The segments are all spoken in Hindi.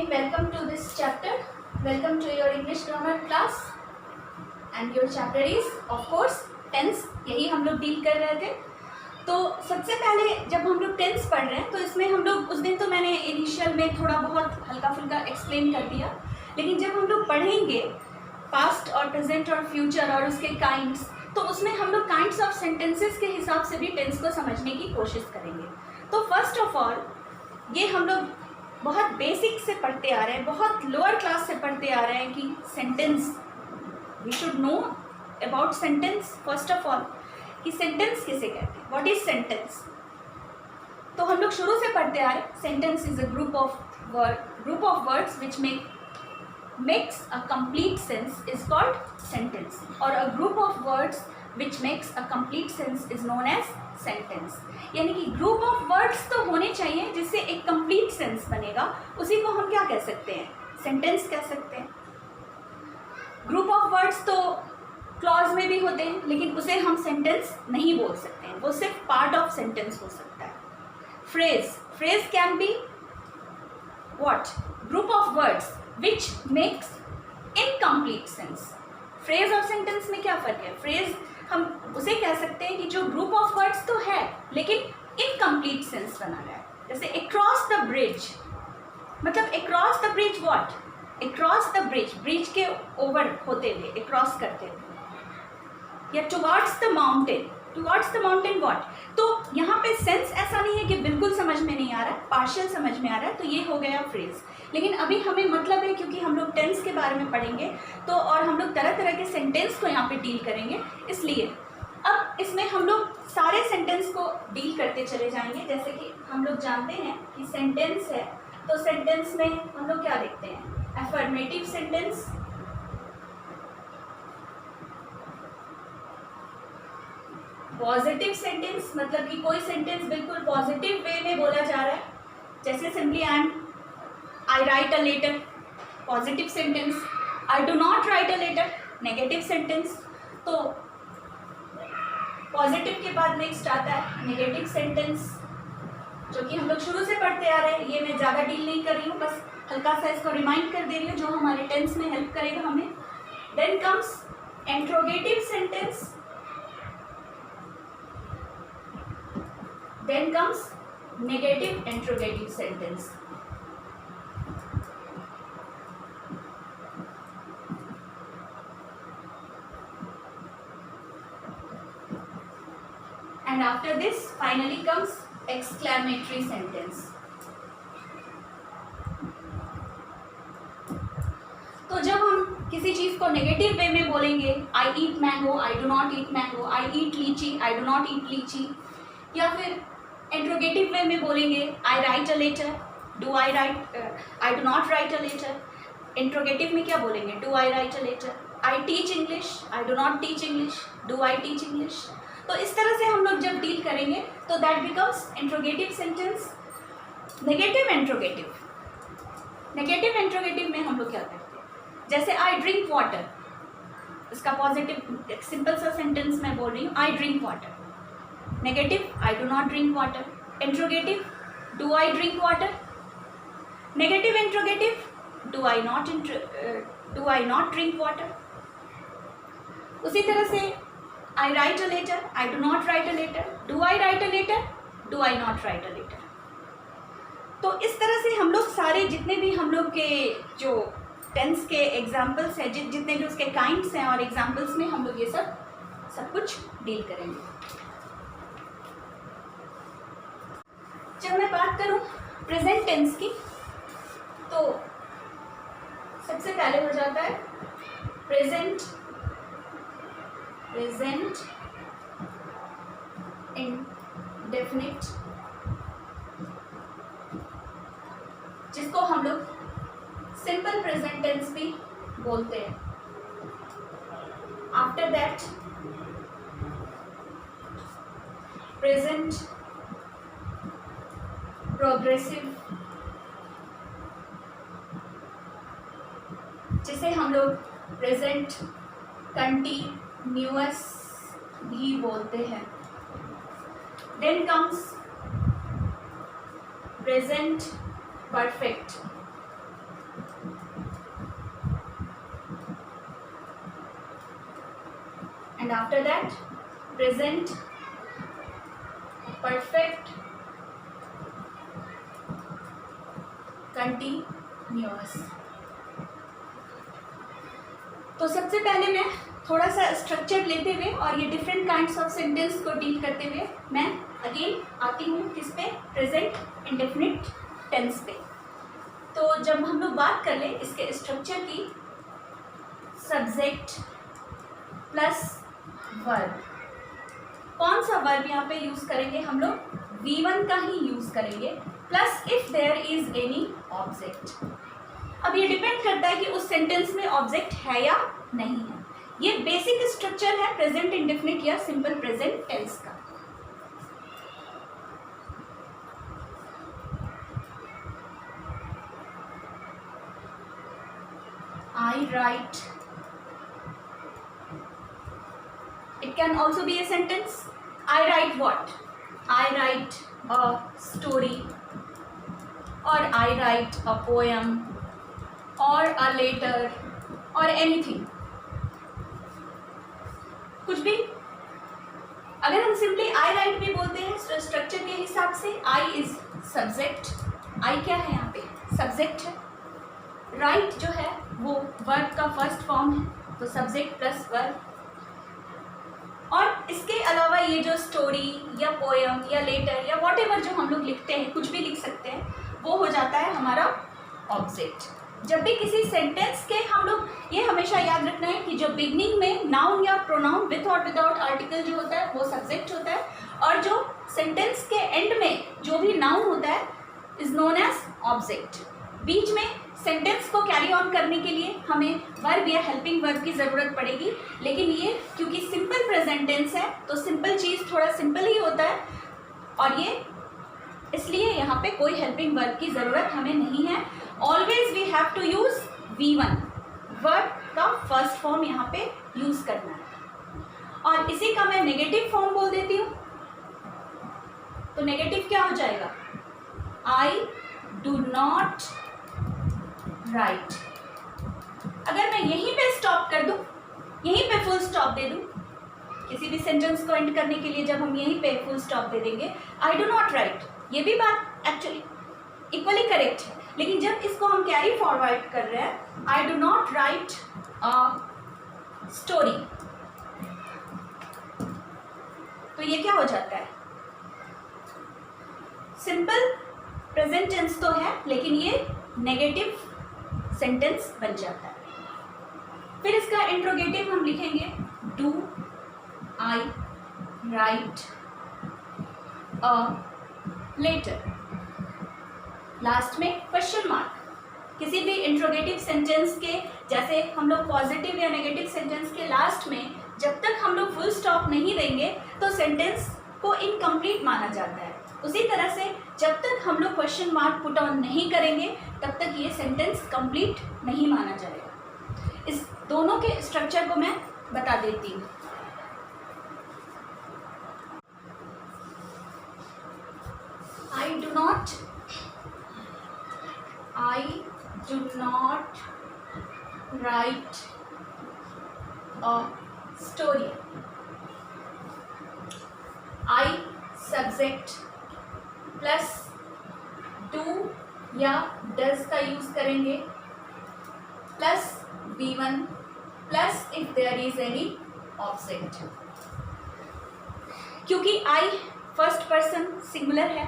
welcome to this chapter. Welcome to your English grammar class. And your chapter is of course tense. यही हम लोग डील कर रहे थे. तो सबसे पहले जब हम लोग टेंस पढ़ रहे हैं तो इसमें हम लोग उस दिन तो मैंने इनिशियल में थोड़ा बहुत हल्का फुल्का एक्सप्लेन कर दिया, लेकिन जब हम लोग पढ़ेंगे पास्ट और प्रेजेंट और फ्यूचर और उसके काइंड्स, तो उसमें हम लोग काइंड्स ऑफ सेंटेंसेस के हिसाब से भी टेंस को समझने की कोशिश करेंगे. तो फर्स्ट ऑफ ऑल ये हम लोग बहुत बेसिक से पढ़ते आ रहे हैं, बहुत लोअर क्लास से पढ़ते आ रहे हैं कि sentence, we should know about sentence first of all, कि सेंटेंस किसे कहते हैं, व्हाट इज सेंटेंस. तो हम लोग शुरू से पढ़ते आ रहे हैं. Sentence is a group of words which makes a complete sense is called sentence, or a group of words which makes a complete sense is known as sentence. यानी कि ग्रुप ऑफ वर्ड्स तो होने चाहिए जिससे एक कंप्लीट सेंस बनेगा, उसी को हम क्या कह सकते हैं, सेंटेंस कह सकते हैं. ग्रुप ऑफ वर्ड्स तो क्लॉज में भी होते हैं, लेकिन उसे हम सेंटेंस नहीं बोल सकते हैं, वो सिर्फ पार्ट ऑफ सेंटेंस हो सकता है. Phrase can be what, group of words which makes incomplete sense. Phrase और सेंटेंस में क्या फ़र्क है. फ्रेज हम उसे कह सकते हैं कि जो ग्रुप ऑफ वर्ड्स तो है लेकिन इनकम्प्लीट सेंस बना रहा है. जैसे अक्रॉस द ब्रिज, मतलब across the bridge what, across the bridge के ओवर होते हुए, अक्रॉस करते हुए. या टुवार्ड्स द माउंटेन व्हाट. तो यहाँ पे सेंस ऐसा नहीं है कि बिल्कुल समझ में नहीं आ रहा है, पार्शियल समझ में आ रहा है, तो ये हो गया फ्रेज. लेकिन अभी हमें मतलब है, क्योंकि हम लोग टेंस के बारे में पढ़ेंगे तो, और हम लोग तरह तरह के सेंटेंस को यहाँ पे डील करेंगे, इसलिए अब इसमें हम लोग सारे सेंटेंस को डील करते चले जाएंगे. जैसे कि हम लोग जानते हैं कि सेंटेंस है, तो सेंटेंस में हम लोग क्या देखते हैं, अफर्मेटिव सेंटेंस, पॉजिटिव सेंटेंस, मतलब कि कोई सेंटेंस बिल्कुल पॉजिटिव वे में बोला जा रहा है, जैसे simply I write a letter, positive sentence. I do not write a letter, negative sentence. तो पॉजिटिव के बाद नेक्स्ट आता है नेगेटिव सेंटेंस, जो कि हम लोग शुरू से पढ़ते आ रहे हैं. ये मैं ज़्यादा डील नहीं कर रही हूँ, बस हल्का सा इसको रिमाइंड कर दे रही हूँ, जो हमारे टेंस में हेल्प करेगा हमें. Then comes interrogative sentence, then comes negative interrogative sentence. And after this finally comes exclamatory sentence. तो जब हम किसी चीज़ को नेगेटिव वे में बोलेंगे, I eat mango, I do not eat mango, I eat litchi, I do not ईट लीची, या फिर इंट्रोगेटिव वे में बोलेंगे, I write a letter, do I write, I do not write a letter. Interrogative में क्या बोलेंगे, do I write a letter. I teach English, I do not teach English, do I teach English. तो इस तरह से हम लोग जब डील करेंगे तो that becomes interrogative sentence. Negative interrogative में हम लोग क्या करते हैं, जैसे आई ड्रिंक वाटर, इसका पॉजिटिव सिंपल सा सेंटेंस मैं बोल रही हूँ, I drink water. Negative, I do not drink water. Interrogative, do I drink water? Negative interrogative, do I not drink water? उसी तरह से I write a letter, I do not write a letter. Do I write a letter? Do I not write a letter? तो इस तरह से हम लोग सारे जितने भी हम लोग के जो टेंस के एग्जाम्पल्स हैं, जितने भी उसके काइंड्स हैं और एग्जाम्पल्स में हम लोग ये सब कुछ डील करेंगे. जब मैं बात करूं प्रेजेंट टेंस की, तो सबसे पहले हो जाता है प्रेजेंट इंडेफिनिट, जिसको हम लोग सिंपल प्रेजेंट टेंस भी बोलते हैं. आफ्टर दैट प्रेजेंट प्रोग्रेसिव, जिसे हम लोग प्रेजेंट कंटिन्यूअस भी बोलते हैं. Then comes present perfect, after that present perfect continuous. तो सबसे पहले मैं थोड़ा सा स्ट्रक्चर लेते हुए और ये डिफरेंट काइंड्स ऑफ सेंटेंस को डील करते हुए मैं अगेन आती हूँ किस पे, प्रेजेंट इंडेफिनिट टेंस पे। तो जब हम लोग बात कर लें इसके स्ट्रक्चर की, सब्जेक्ट प्लस वर्ब, कौन सा वर्ब यहाँ पे यूज करेंगे हम लोग, V1 का ही यूज करेंगे, plus if there is any object. अब ये डिपेंड करता है कि उस सेंटेंस में ऑब्जेक्ट है या नहीं है। ये बेसिक स्ट्रक्चर है प्रेजेंट इंडेफिनिट या सिंपल प्रेजेंट टेंस का। I write, it can also be a sentence. I write what? I write a story, or I write a poem, or a letter, or anything. कुछ भी। अगर हम सिंपली I write भी बोलते हैं स्ट्रक्चर के हिसाब से, I is subject, I क्या है यहाँ पे, सब्जेक्ट है। राइट जो है वो वर्ब का फर्स्ट फॉर्म है, तो सब्जेक्ट प्लस वर्ब। और इसके अलावा ये जो स्टोरी या पोएम या लेटर या व्हाटएवर जो हम लोग लिखते हैं, कुछ भी लिख सकते हैं, वो हो जाता है हमारा ऑब्जेक्ट। जब भी किसी सेंटेंस के हम लोग, ये हमेशा याद रखना है कि जो बिगनिंग में नाउन या प्रोनाउन विथ और विदाउट आर्टिकल जो होता है वो सब्जेक्ट होता है, और जो सेंटेंस के एंड में जो भी नाउन होता है इज नोन एज ऑब्जेक्ट। बीच में सेंटेंस को कैरी ऑन करने के लिए हमें वर्ब या हेल्पिंग वर्ब की ज़रूरत पड़ेगी, लेकिन ये क्योंकि सिंपल प्रेजेंट टेंस है तो सिंपल चीज़ थोड़ा सिंपल ही होता है, और ये इसलिए यहाँ पे कोई हेल्पिंग वर्ब की ज़रूरत हमें नहीं है। Always we have to use V1, verb का फर्स्ट फॉर्म यहाँ पे यूज़ करना है। और इसी का मैं नेगेटिव फॉर्म बोल देती हूँ, तो नेगेटिव क्या हो जाएगा, आई डू नॉट राइट। अगर मैं यहीं पे स्टॉप कर दूं, यहीं पे फुल स्टॉप दे दूं, किसी भी सेंटेंस को एंड करने के लिए जब हम यहीं पे फुल स्टॉप दे देंगे, आई डू नॉट राइट, ये भी बात एक्चुअली इक्वली करेक्ट है, लेकिन जब इसको हम कैरी फॉरवर्ड कर रहे हैं, आई do not write a story, तो ये क्या हो जाता है, सिंपल प्रेजेंट टेंस तो है लेकिन ये नेगेटिव सेंटेंस बन जाता है। फिर इसका इंट्रोगेटिव हम लिखेंगे, do I write a letter, last में क्वेश्चन मार्क। किसी भी इंट्रोगेटिव सेंटेंस के, जैसे हम लोग पॉजिटिव या नेगेटिव सेंटेंस के लास्ट में जब तक हम लोग फुल स्टॉप नहीं देंगे तो सेंटेंस को इनकम्प्लीट माना जाता है। उसी तरह से जब तक हम लोग क्वेश्चन मार्क पुट ऑन नहीं करेंगे तब तक ये सेंटेंस कंप्लीट नहीं माना जाएगा। इस दोनों के स्ट्रक्चर को मैं बता देती हूँ। I do not write a story. I subject plus do या डज का यूज करेंगे, plus V1 plus if there is any object. क्योंकि आई फर्स्ट पर्सन सिंगुलर है,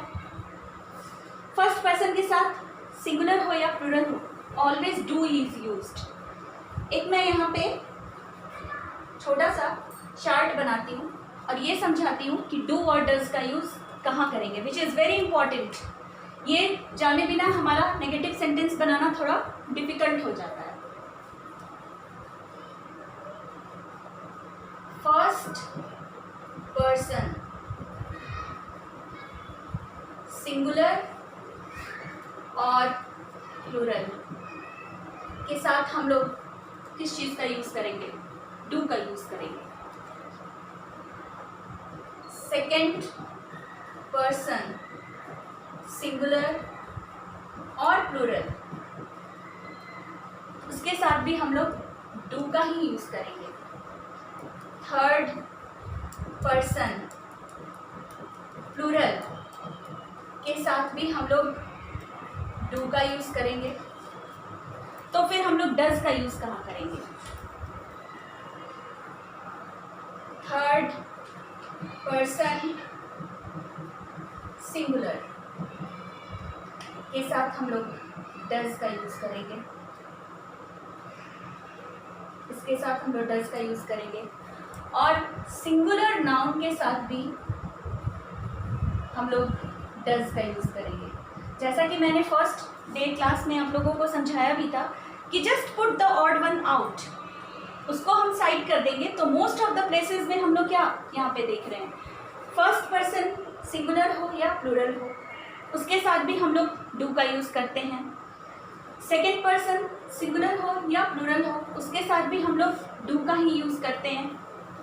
फर्स्ट पर्सन के साथ सिंगुलर हो या प्लूरल हो, ऑलवेज डू इज यूज्ड। एक मैं यहाँ पे छोटा सा चार्ट बनाती हूँ और ये समझाती हूँ कि डू और डज का यूज़ कहाँ करेंगे, विच इज़ वेरी इंपॉर्टेंट। ये जाने बिना हमारा नेगेटिव सेंटेंस बनाना थोड़ा डिफिकल्ट हो जाता है। फर्स्ट पर्सन सिंगुलर और प्लूरल के साथ हम लोग किस चीज़ का यूज़ करेंगे, डू का यूज़ करेंगे। सेकेंड पर्सन सिंगुलर और प्लूरल, उसके साथ भी हम लोग डू का ही यूज़ करेंगे। थर्ड पर्सन प्लूरल के साथ भी हम लोग डू का यूज करेंगे, तो फिर हम लोग डज का यूज कहाँ करेंगे? थर्ड पर्सन सिंगुलर के साथ हम लोग डज का यूज करेंगे, इसके साथ हम लोग डज का यूज करेंगे। और सिंगुलर नाउन के साथ भी हम लोग डज का यूज करेंगे। जैसा कि मैंने फर्स्ट डे क्लास में आप लोगों को समझाया भी था कि just put the odd one out, उसको हम साइड कर देंगे तो मोस्ट ऑफ द प्लेसेस में हम लोग क्या यहाँ पे देख रहे हैं, फर्स्ट पर्सन सिंगुलर हो या प्लूरल हो उसके साथ भी हम लोग डू का यूज़ करते हैं। सेकेंड पर्सन सिंगुलर हो या प्लूरल हो उसके साथ भी हम लोग डू का ही यूज़ करते हैं,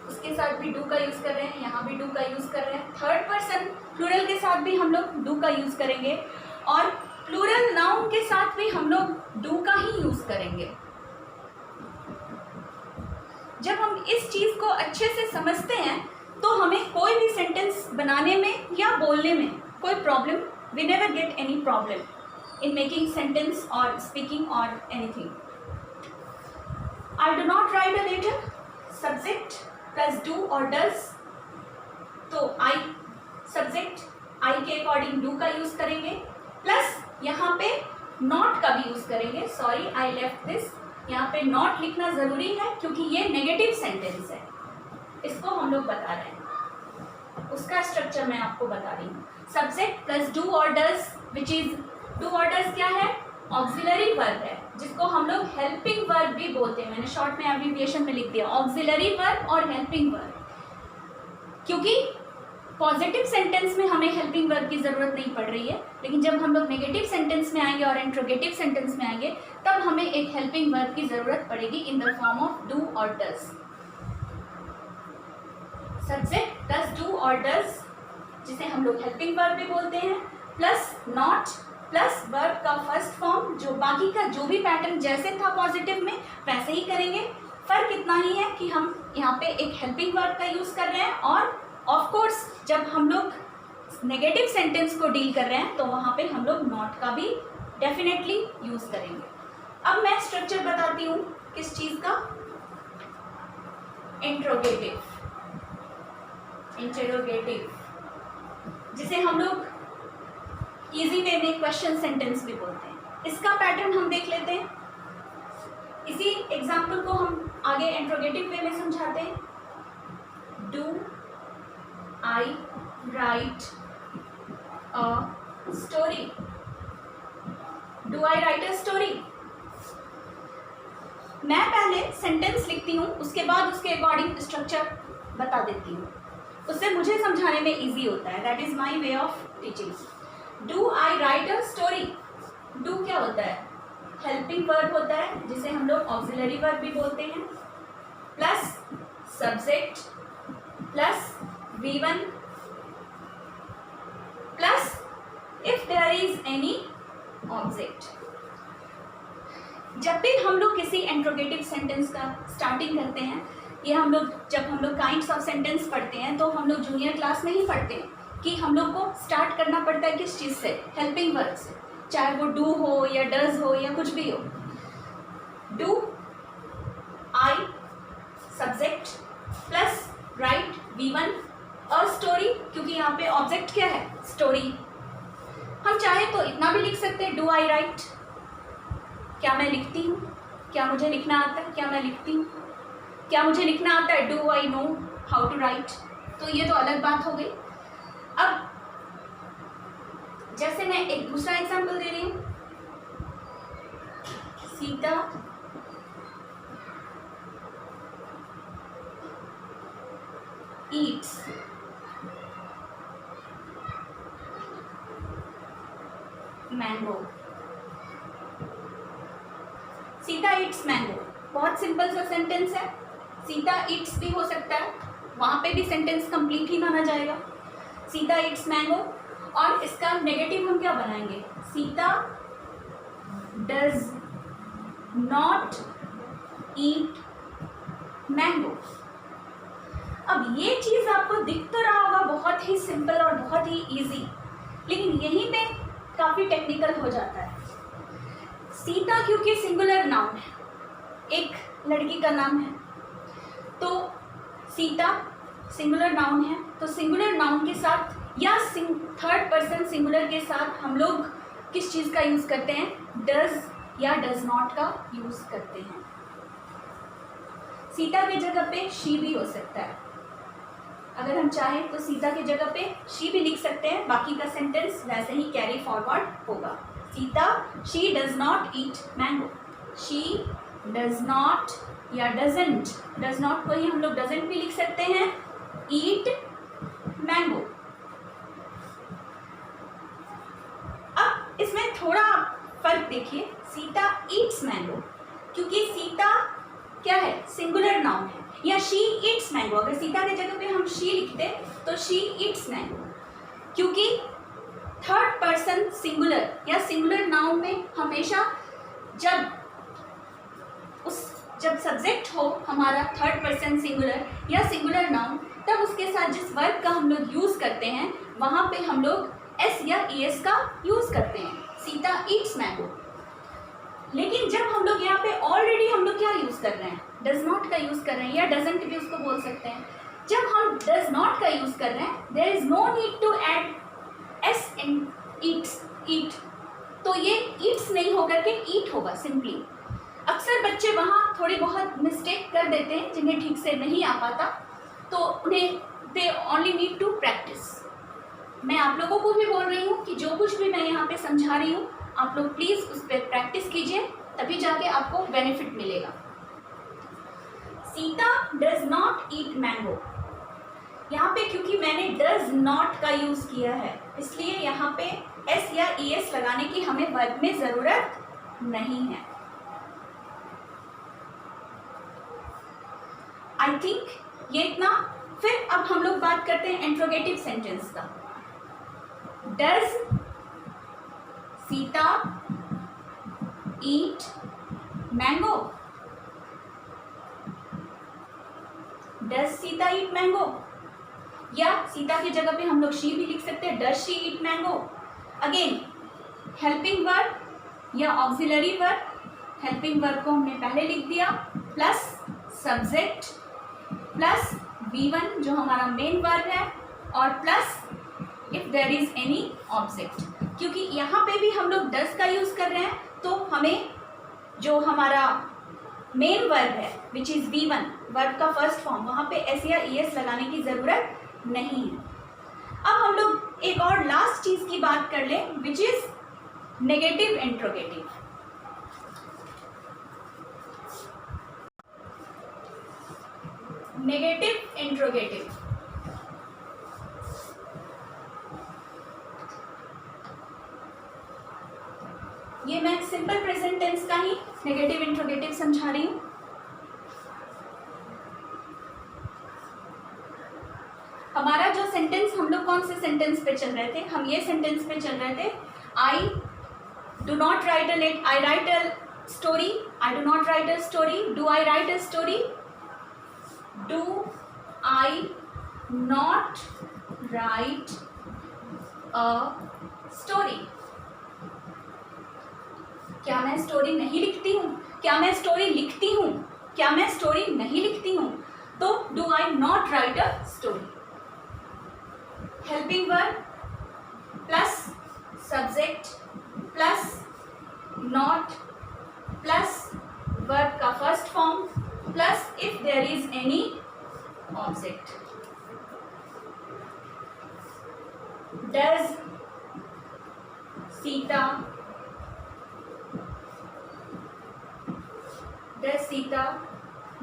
उसके साथ भी डू का यूज़ कर रहे हैं, यहाँ भी डू का यूज़ कर रहे हैं। थर्ड पर्सन प्लूरल के साथ भी हम लोग डू का यूज़ करेंगे और प्लूरल नाउन के साथ भी हम लोग डू का ही यूज़ करेंगे। जब हम इस चीज़ को अच्छे से समझते हैं तो हमें कोई भी सेंटेंस बनाने में या बोलने में कोई problem, we never get any problem in making sentence और स्पीकिंग और anything. I do not write a letter, subject plus do और डज, तो आई सब्जेक्ट आई के अकॉर्डिंग डू का यूज़ करेंगे, प्लस यहाँ पे नॉट का भी यूज़ करेंगे। सॉरी आई लेफ्ट दिस, यहाँ पे नॉट लिखना ज़रूरी है क्योंकि ये नेगेटिव सेंटेंस है, इसको हम लोग बता रहे हैं, उसका स्ट्रक्चर मैं आपको बता रही हूँ। सब्जेक्ट प्लस डू और डज, विच इज डू और डज क्या है? ऑक्सिलरी वर्ब है, जिसको हम लोग हेल्पिंग वर्ब भी बोलते हैं। मैंने शॉर्ट में एब्रिविएशन में लिख दिया ऑक्सिलरी वर्ब और हेल्पिंग वर्ब, क्योंकि पॉजिटिव सेंटेंस में हमें हेल्पिंग वर्ब की ज़रूरत नहीं पड़ रही है, लेकिन जब हम लोग नेगेटिव सेंटेंस में आएंगे और इंट्रोगेटिव सेंटेंस में आएंगे तब हमें एक हेल्पिंग वर्ब की ज़रूरत पड़ेगी in the form of do और डज। सब्जेक्ट प्लस डू और डज, जिसे हम लोग हेल्पिंग वर्ब भी बोलते हैं, प्लस नॉट प्लस वर्ब का फर्स्ट फॉर्म, जो बाकी का जो भी पैटर्न जैसे था पॉजिटिव में वैसे ही करेंगे। फ़र्क इतना ही है कि हम यहाँ पे एक हेल्पिंग वर्ब का यूज़ कर रहे हैं और ऑफ कोर्स जब हम लोग नेगेटिव सेंटेंस को डील कर रहे हैं तो वहाँ पे हम लोग नॉट का भी डेफिनेटली यूज़ करेंगे। अब मैं स्ट्रक्चर बताती हूँ किस चीज़ का, इंट्रोगेटिव, इंटरोगेटिव, जिसे हम लोग इजी वे में क्वेश्चन सेंटेंस भी बोलते हैं। इसका पैटर्न हम देख लेते हैं, इसी एग्जाम्पल को हम आगे इंट्रोगेटिव वे में समझाते हैं। Do I write a story? Do I write a story? मैं पहले सेंटेंस लिखती हूँ, उसके बाद उसके अकॉर्डिंग स्ट्रक्चर बता देती हूँ, उससे मुझे समझाने में इजी होता है। That is my way of teaching. Do I write a story, do क्या होता है? हेल्पिंग वर्ब होता है, जिसे हम लोग ऑक्सिलरी वर्ब भी बोलते हैं, plus subject plus V1 plus if there is any object। जब भी हम लोग किसी इंट्रोगेटिव सेंटेंस का स्टार्टिंग करते हैं, ये हम लोग जब हम लोग काइंड्स ऑफ सेंटेंस पढ़ते हैं तो हम लोग जूनियर क्लास में ही पढ़ते हैं कि हम लोग को स्टार्ट करना पड़ता है किस चीज़ से? हेल्पिंग वर्ब से, चाहे वो डू हो या डज हो या कुछ भी हो। Do I subject plus right V1 a story, क्योंकि यहाँ पे ऑब्जेक्ट क्या है? स्टोरी। हम चाहे तो इतना भी लिख सकते हैं, डू आई राइट, क्या मैं लिखती हूँ? क्या मुझे लिखना आता है? क्या मैं लिखती हूँ? क्या मुझे लिखना आता है? Do I know how to write? तो ये तो अलग बात हो गई। अब जैसे मैं एक दूसरा एग्जाम्पल दे रही हूँ, Sita eats mango. Sita Yeats mango, बहुत सिंपल सा सेंटेंस है। सीता ईट्स भी हो सकता है, वहाँ पे भी सेंटेंस कंप्लीट ही माना जाएगा। सीता ईट्स मैंगो, और इसका नेगेटिव हम क्या बनाएंगे? Sita does not eat mango. अब ये चीज़ आपको दिख तो रहा होगा बहुत ही सिंपल और बहुत ही इजी, लेकिन यहीं पे काफ़ी टेक्निकल हो जाता है। सीता क्योंकि सिंगुलर नाउन है, एक लड़की का नाम है, तो सीता सिंगुलर नाउन है, तो सिंगुलर नाउन के साथ या थर्ड पर्सन सिंगुलर के साथ हम लोग किस चीज़ का यूज़ करते हैं? डज या डज नॉट का यूज़ करते हैं। सीता की जगह पे शी भी हो सकता है, अगर हम चाहें तो सीता की जगह पे शी भी लिख सकते हैं, बाकी का सेंटेंस वैसे ही कैरी फॉरवर्ड होगा। Sita she does not eat mango, she does not या डजेंट, डज नॉट को ही हम लोग डजेंट भी लिख सकते हैं, ईट मैंगो। अब इसमें थोड़ा फर्क देखिए, सीता ईट्स मैंगो, क्योंकि सीता क्या है? सिंगुलर नाउन है, या शी ईट्स मैंगो, अगर सीता की जगह पे हम शी लिखते तो शी ईट्स मैंगो, क्योंकि थर्ड पर्सन सिंगुलर या सिंगुलर नाउन में हमेशा जब सब्जेक्ट हो हमारा थर्ड पर्सन सिंगुलर या सिंगुलर नाउन, तब उसके साथ जिस वर्ब का हम लोग यूज़ करते हैं वहाँ पे हम लोग एस या ईएस का यूज़ करते हैं, सीता ईट्स मैंगो। लेकिन जब हम लोग यहाँ पे ऑलरेडी हम लोग क्या यूज़ कर रहे हैं? डज नॉट का यूज़ कर रहे हैं, या डजंट भी उसको बोल सकते हैं। जब हम डज नॉट का यूज़ कर रहे हैं, there is no need to add s in eats, eat, तो ये ईट्स नहीं होकर के ईट होगा सिंपली। अक्सर बच्चे वहाँ थोड़ी बहुत मिस्टेक कर देते हैं, जिन्हें ठीक से नहीं आ पाता, तो उन्हें they only need to practise. मैं आप लोगों को भी बोल रही हूँ कि जो कुछ भी मैं यहाँ पे समझा रही हूँ, आप लोग प्लीज़ उस पर प्रैक्टिस कीजिए, तभी जाके आपको बेनिफिट मिलेगा। Sita does not eat mango, यहाँ पे क्योंकि मैंने डज नॉट का यूज़ किया है, इसलिए यहाँ पे एस या ई एस लगाने की हमें वर्ब में ज़रूरत नहीं है। आई थिंक ये इतना। फिर अब हम लोग बात करते हैं इंट्रोगेटिव सेंटेंस का। Does Sita eat mango, does Sita eat mango, या सीता की जगह पे हम लोग शी भी लिख सकते हैं, does she eat mango. Again helping verb या ऑक्सिलरी वर्ब, हेल्पिंग वर्ब को हमने पहले लिख दिया, प्लस सब्जेक्ट प्लस V1 जो हमारा मेन वर्ब है, और plus if there is any object. क्योंकि यहाँ पे भी हम लोग डज का यूज़ कर रहे हैं, तो हमें जो हमारा मेन वर्ब है विच इज़ V1, वर्ब का फर्स्ट फॉर्म, वहाँ पे एस या ई एस लगाने की ज़रूरत नहीं है। अब हम लोग एक और लास्ट चीज़ की बात कर लें, which is negative interrogative. Negative interrogative, ये मैं सिंपल प्रेजेंट टेंस का ही नेगेटिव इंट्रोगेटिव समझा रही हूँ। हमारा जो सेंटेंस, हम लोग कौन से सेंटेंस पे चल रहे थे? हम ये सेंटेंस पे चल रहे थे, I do not write a let, I write a story, I do not write a story, do I write a story, Do I not write a story? क्या मैं स्टोरी नहीं लिखती हूँ? क्या मैं स्टोरी लिखती हूँ? क्या मैं स्टोरी नहीं लिखती हूँ? तो do I not write a story? Helping verb plus subject plus not plus verb का first form plus if there is any object. Does Sita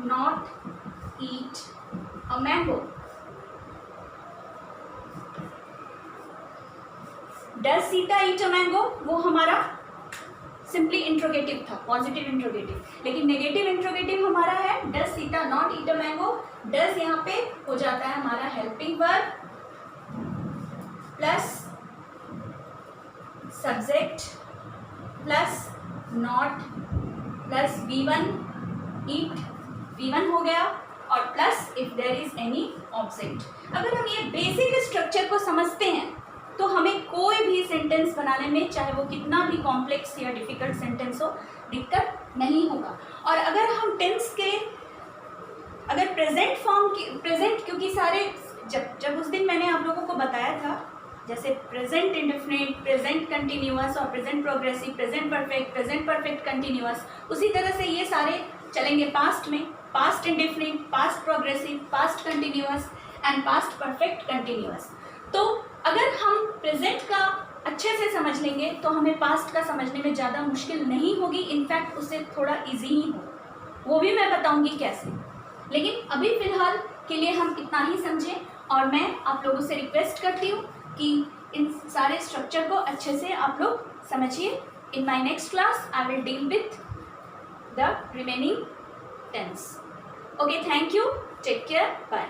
not eat a mango? Does Sita eat a mango? वो हमारा सिंपली इंट्रोगेटिव था, पॉजिटिव इंट्रोगेटिव। लेकिन नेगेटिव इंट्रोगेटिव हमारा है does Sita not eat a mango. Does यहाँ पे हो जाता है हमारा helping verb plus subject plus not plus V1, eat V1 हो गया, और plus if there is any object. अगर हम ये बेसिक स्ट्रक्चर को समझते हैं तो हमें कोई भी सेंटेंस बनाने में, चाहे वो कितना भी कॉम्प्लेक्स या डिफिकल्ट सेंटेंस हो, दिक्कत नहीं होगा। और अगर हम टेंस के अगर प्रेजेंट फॉर्म की प्रेजेंट, क्योंकि सारे जब उस दिन मैंने आप लोगों को बताया था, जैसे प्रेजेंट इंडेफिनिट, प्रेजेंट कंटिन्यूअस और present progressive, present perfect continuous, उसी तरह से ये सारे चलेंगे पास्ट में, past indefinite, past progressive, past continuous and past perfect continuous. तो अगर हम प्रेजेंट का अच्छे से समझ लेंगे तो हमें पास्ट का समझने में ज़्यादा मुश्किल नहीं होगी, इनफैक्ट उससे थोड़ा इजी ही हो, वो भी मैं बताऊंगी कैसे। लेकिन अभी फ़िलहाल के लिए हम इतना ही समझें, और मैं आप लोगों से रिक्वेस्ट करती हूँ कि इन सारे स्ट्रक्चर को अच्छे से आप लोग समझिए। In my next class I will deal with the remaining tense. Okay, thank you, take care, bye.